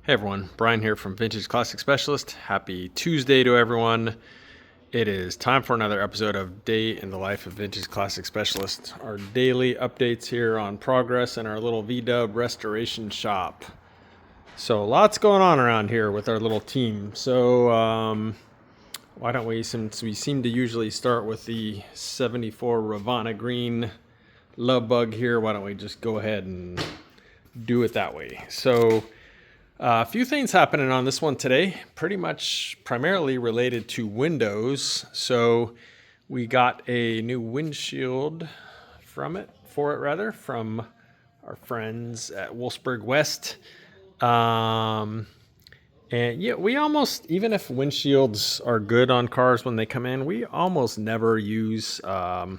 Hey everyone, Brian here from Vintage Classic Specialist. Happy Tuesday to everyone. It is time for another episode of Day in the Life of Vintage Classic Specialist. Our daily updates here on progress in our little VW restoration shop. So lots going on around here with our little team. So why don't we, since we seem to usually start with the 74 Ravana Green Love Bug here, why don't we just go ahead and do it that way. So a few things happening on this one today, pretty much primarily related to windows. So we got a new windshield from our friends at Wolfsburg West. And yeah, we almost, even if windshields are good on cars when they come in, we almost never use an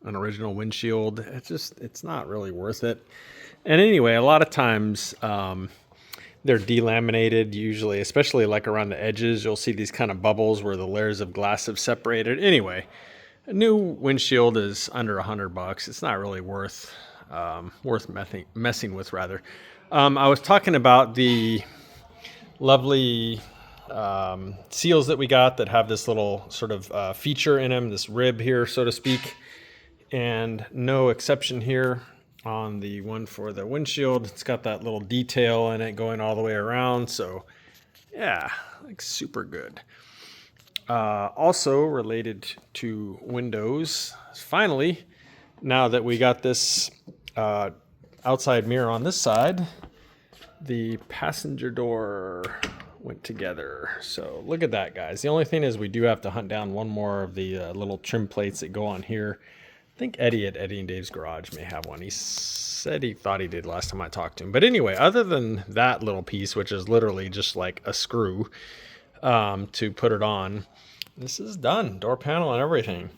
original windshield. It's not really worth it. And anyway, a lot of times, they're delaminated usually, especially like around the edges. You'll see these kind of bubbles where the layers of glass have separated. Anyway, a new windshield is under $100. It's not really worth messing with, rather. I was talking about the lovely seals that we got that have this little sort of feature in them, this rib here, so to speak. And no exception here on the one for the windshield. It's got that little detail in it going all the way around. So yeah, like super good. Also related to windows, finally, now that we got this outside mirror on this side, the passenger door went together. So look at that, guys. The only thing is we do have to hunt down one more of the little trim plates that go on here. I think Eddie at Eddie and Dave's Garage may have one. He said he thought he did last time I talked to him. But anyway, other than that little piece, which is literally just like a screw to put it on, this is done. Door panel and everything.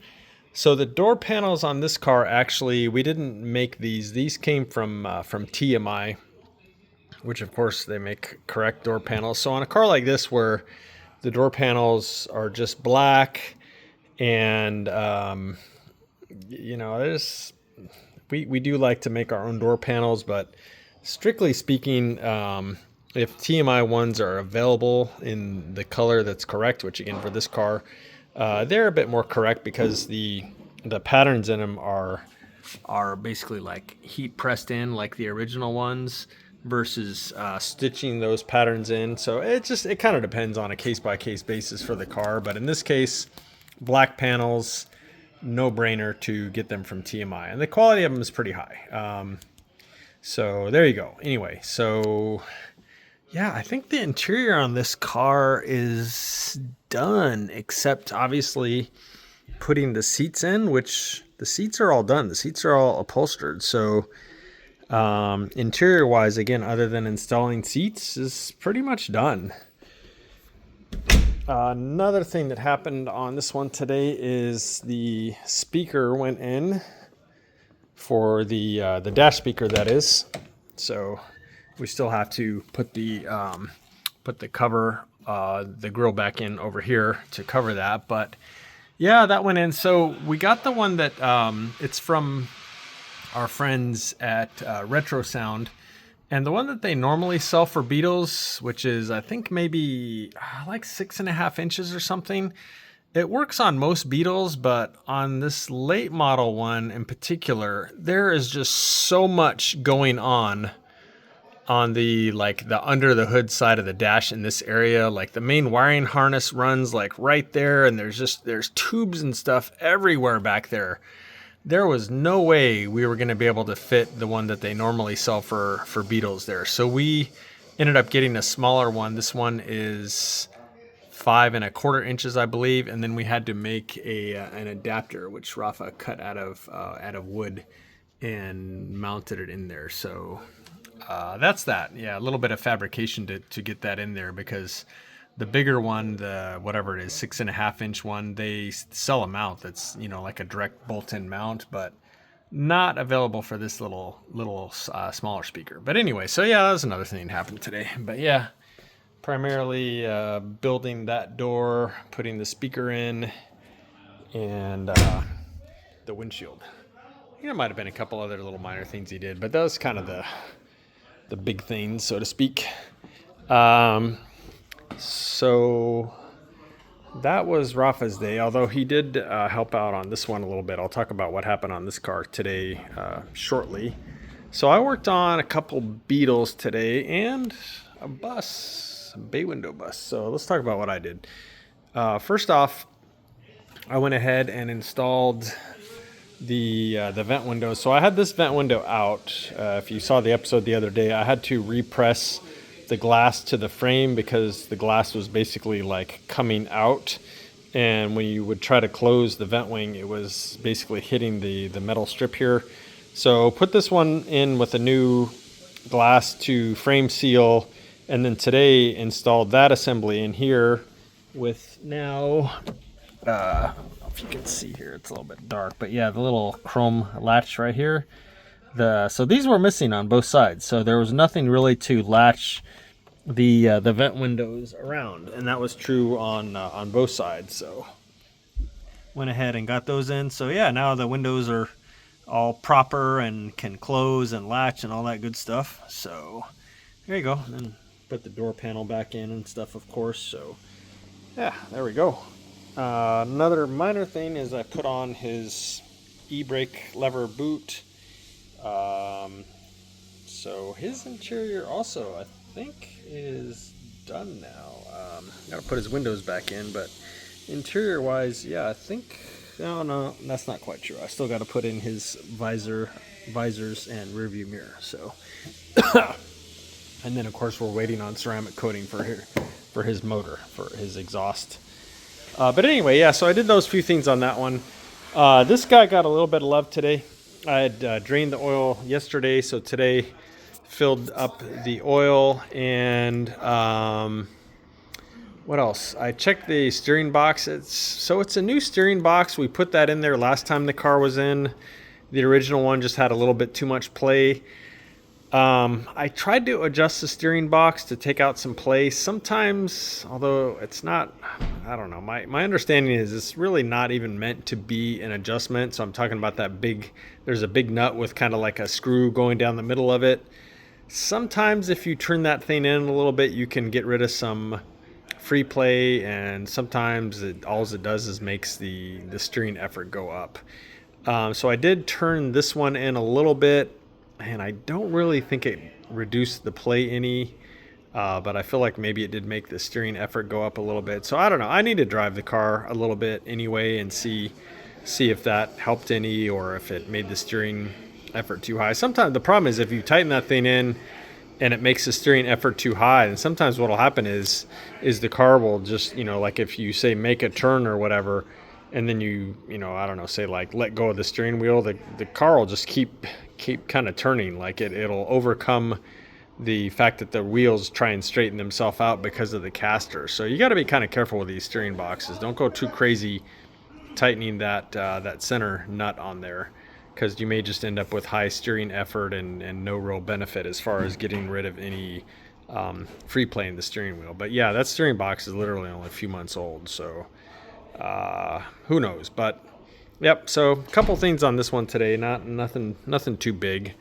So the door panels on this car, actually, we didn't make these. These came from TMI, which of course they make correct door panels. So on a car like this where the door panels are just black and we do like to make our own door panels, but strictly speaking, if TMI ones are available in the color that's correct, which again for this car, they're a bit more correct because the patterns in them are basically like heat pressed in like the original ones versus stitching those patterns in. So it kind of depends on a case by case basis for the car, but in this case, black panels, no brainer to get them from TMI, and the quality of them is pretty high. So there you go. Anyway, so yeah, I think the interior on this car is done, except obviously putting the seats in, which the seats are all done. The seats are all upholstered. So interior wise, again, other than installing seats, is pretty much done. Another thing that happened on this one today is the speaker went in for the dash speaker, that is. So we still have to put the cover, the grill back in over here to cover that. But yeah, that went in. So we got the one that it's from our friends at Retro Sound. And the one that they normally sell for Beetles, which is, I think, maybe like 6.5 inches or something. It works on most Beetles, but on this late model one in particular, there is just so much going on the under the hood side of the dash in this area. Like the main wiring harness runs like right there, and there's tubes and stuff everywhere back there. There was no way we were going to be able to fit the one that they normally sell for Beetles there. So we ended up getting a smaller one. This one is 5.25 inches, I believe. And then we had to make an adapter, which Rafa cut out of wood and mounted it in there. So that's that. Yeah, a little bit of fabrication to get that in there, because the bigger one, the whatever it is, 6.5 inch one, they sell a mount that's, like a direct bolt-in mount, but not available for this little smaller speaker. But anyway, so yeah, that was another thing that happened today. But yeah, primarily building that door, putting the speaker in, and the windshield. I think there might have been a couple other little minor things he did, but that was kind of the big things, so to speak. Um, so that was Rafa's day, although he did help out on this one a little bit. I'll talk about what happened on this car today shortly. So I worked on a couple Beetles today and a bus, a bay window bus. So let's talk about what I did. First off, I went ahead and installed the vent window. So I had this vent window out. If you saw the episode the other day, I had to repress the glass to the frame because the glass was basically like coming out, and when you would try to close the vent wing, it was basically hitting the metal strip here. So put this one in with a new glass to frame seal, and then today installed that assembly in here with now if you can see here, it's a little bit dark, but yeah, the little chrome latch right here. So these were missing on both sides, so there was nothing really to latch the vent windows around, and that was true on both sides. So went ahead and got those in. So yeah, now the windows are all proper and can close and latch and all that good stuff. So there you go. And then put the door panel back in and stuff, of course. So yeah, there we go. Another minor thing is I put on his e-brake lever boot. So his interior also, I think, is done now. Gotta put his windows back in, but interior wise, yeah, I think, no, that's not quite true. I still got to put in his visors and rear view mirror. So, and then of course we're waiting on ceramic coating for his motor, for his exhaust. But anyway, yeah, so I did those few things on that one. This guy got a little bit of love today. I had drained the oil yesterday, so today filled up the oil. And what else? I checked the steering box. It's a new steering box. We put that in there last time the car was in. The original one just had a little bit too much play. I tried to adjust the steering box to take out some play. Sometimes, although it's not, I don't know, my understanding is it's really not even meant to be an adjustment. So I'm talking about that there's a big nut with kind of like a screw going down the middle of it. Sometimes if you turn that thing in a little bit, you can get rid of some free play, and sometimes all it does is makes the steering effort go up. So I did turn this one in a little bit, and I don't really think it reduced the play any, but I feel like maybe it did make the steering effort go up a little bit. So I don't know. I need to drive the car a little bit anyway and see if that helped any, or if it made the steering effort too high. Sometimes the problem is if you tighten that thing in and it makes the steering effort too high, and sometimes what will happen is the car will just, like if you say make a turn or whatever, and then I don't know, say like let go of the steering wheel, the car will just keep kind of turning. Like it'll overcome the fact that the wheels try and straighten themselves out because of the caster. So you got to be kind of careful with these steering boxes. Don't go too crazy tightening that center nut on there, because you may just end up with high steering effort and no real benefit as far as getting rid of any free play in the steering wheel. But yeah, that steering box is literally only a few months old, so who knows. But yep, so a couple things on this one today, nothing too big.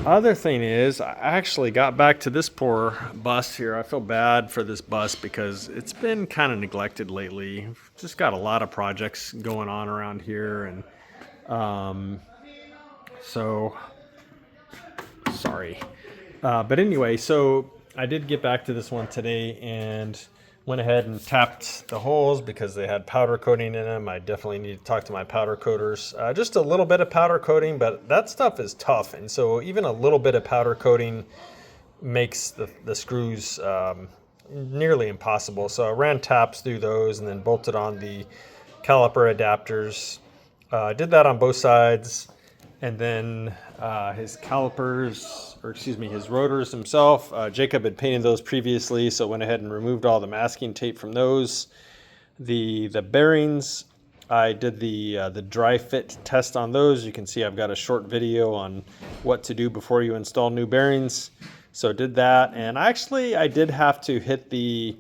Other thing is, I actually got back to this poor bus here. I feel bad for this bus because it's been kind of neglected lately. Just got a lot of projects going on around here, and so sorry. But anyway, so I did get back to this one today and went ahead and tapped the holes because they had powder coating in them. I definitely need to talk to my powder coaters. Just a little bit of powder coating, but that stuff is tough. And so even a little bit of powder coating makes the screws nearly impossible. So I ran taps through those and then bolted on the caliper adapters. Did that on both sides. And then his his rotors himself, Jacob had painted those previously, so went ahead and removed all the masking tape from those. The bearings, I did the dry fit test on those. You can see I've got a short video on what to do before you install new bearings. So did that, and actually I did have to hit the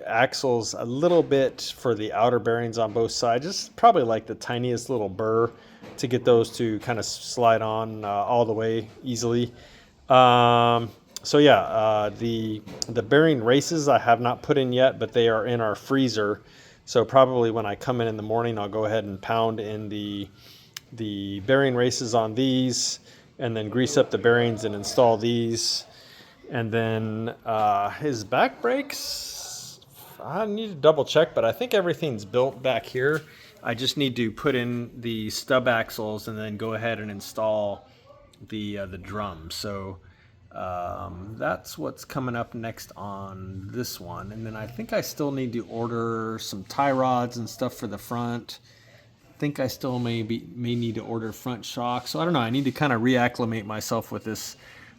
axles a little bit for the outer bearings on both sides, just probably like the tiniest little burr to get those to kind of slide on all the way easily. So yeah, the bearing races I have not put in yet, but they are in our freezer. So probably when I come in the morning, I'll go ahead and pound in the bearing races on these, and then grease up the bearings and install these. And then his back brakes, I need to double check, but I think everything's built back here. I just need to put in the stub axles and then go ahead and install the drum. So that's what's coming up next on this one. And then I think I still need to order some tie rods and stuff for the front. I think I still may need to order front shocks. So I don't know. I need to kind of reacclimate myself with this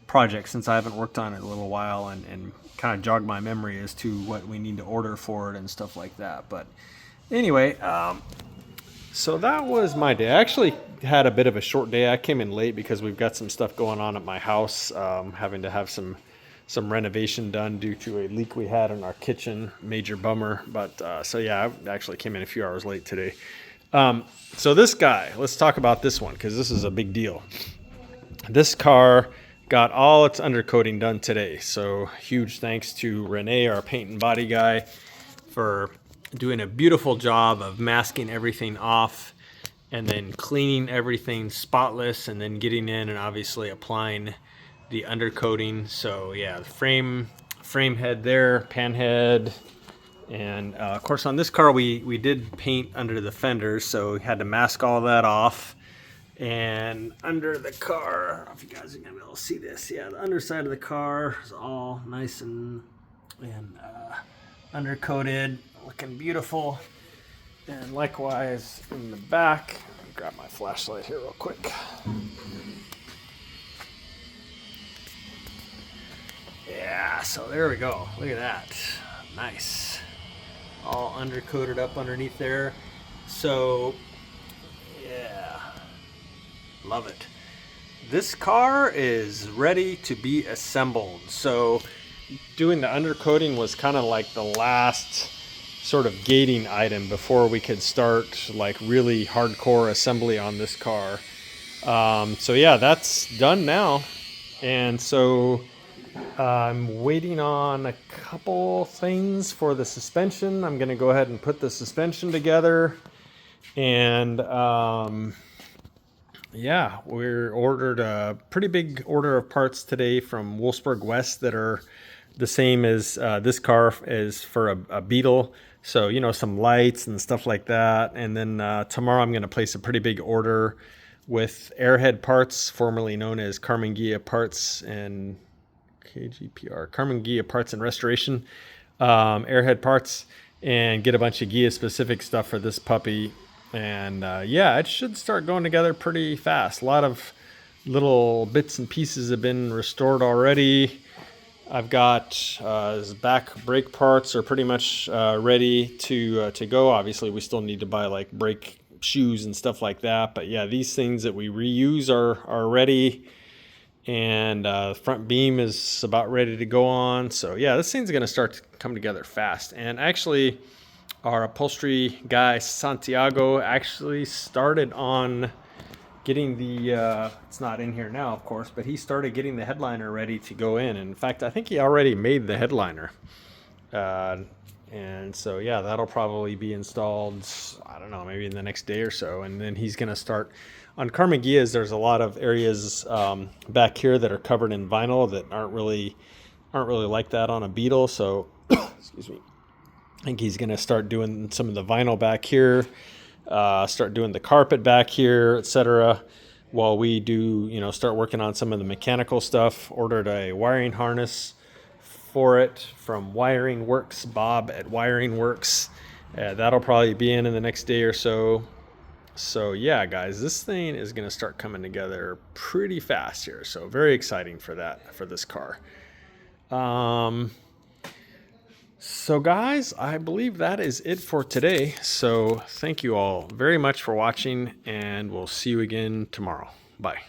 project since I haven't worked on it in a little while, and kind of jog my memory as to what we need to order for it and stuff like that. But anyway, so that was my day. I actually had a bit of a short day. I came in late because we've got some stuff going on at my house, having to have some renovation done due to a leak we had in our kitchen. Major bummer. But so yeah, I actually came in a few hours late today. So this guy, let's talk about this one because this is a big deal. This car got all its undercoating done today. So huge thanks to Rene, our paint and body guy, for doing a beautiful job of masking everything off and then cleaning everything spotless and then getting in and obviously applying the undercoating. So yeah, the frame head there, pan head, and of course on this car we did paint under the fenders, so we had to mask all that off. And under the car, I don't know if you guys are gonna be able to see this. Yeah, the underside of the car is all nice and undercoated, looking beautiful. And likewise in the back, let me grab my flashlight here real quick. Yeah, so there we go. Look at that. Nice. All undercoated up underneath there. So, yeah. Love it. This car is ready to be assembled. So, doing the undercoating was kind of like the last sort of gating item before we could start like really hardcore assembly on this car. So yeah, that's done now. And so I'm waiting on a couple things for the suspension. I'm going to go ahead and put the suspension together. And yeah, we're ordered a pretty big order of parts today from Wolfsburg West that are the same as this car is for a Beetle. So, you know, some lights and stuff like that. And then tomorrow I'm going to place a pretty big order with Airhead Parts, formerly known as Karmann Ghia Parts and KGPR, Karmann Ghia Parts and Restoration, Airhead Parts, and get a bunch of Ghia specific stuff for this puppy. And yeah, it should start going together pretty fast. A lot of little bits and pieces have been restored already. I've got his back brake parts are pretty much ready to go. Obviously, we still need to buy like brake shoes and stuff like that. But yeah, these things that we reuse are ready. And front beam is about ready to go on. So yeah, this thing's going to start to come together fast. And actually, our upholstery guy, Santiago, actually started on getting the, it's not in here now, of course, but he started getting the headliner ready to go in. And in fact, I think he already made the headliner. And so, yeah, that'll probably be installed, I don't know, maybe in the next day or so. And then he's going to start on Karmann Ghia's. There's a lot of areas back here that are covered in vinyl that aren't really like that on a Beetle. So, excuse me. I think he's going to start doing some of the vinyl back here. Start doing the carpet back here, etc. While we do, you know, start working on some of the mechanical stuff. Ordered a wiring harness for it from Wiring Works, Bob at Wiring Works. That'll probably be in the next day or so. So yeah, guys, this thing is going to start coming together pretty fast here. So very exciting for that, for this car. So guys, I believe that is it for today. So thank you all very much for watching, and we'll see you again tomorrow. Bye.